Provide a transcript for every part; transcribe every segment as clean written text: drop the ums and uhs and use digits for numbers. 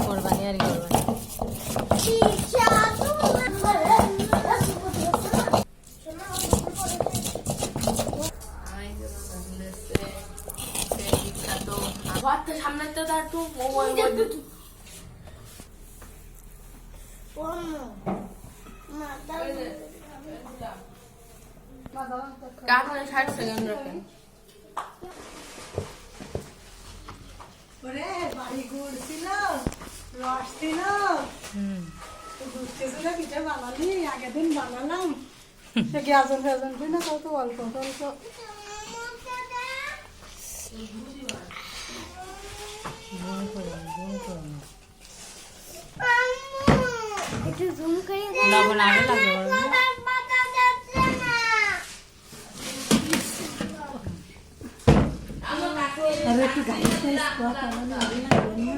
কোরবানি আর কোরবানি সামনে তো একটু কাপড়ে 60 সেকেন্ড রাখেন ওরে বাড়ি গুড় ছিল রস ছিল দুধকে ছিল পিঠে বানালি আগের দিন বানালাম সে গ্যাজন ফ্যাজন না কত অল্প অল্প একটু জুম করে লবণ আগে লাগবে আরে একটু গাইস গাইস কথা মানে না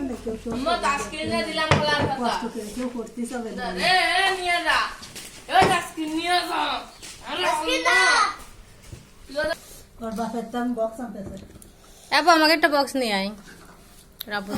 দেখো আমরা টাস্কিন দিলাম বলার কথা কষ্ট করে কেউ করতেছ হবে এ নিয়ে যা ওই টাস্কিন নিয়ে যা ওর বাপের দাম বক্স আনতেছে আপু আমাকে একটা বক্স নিয়ে আয় রাপু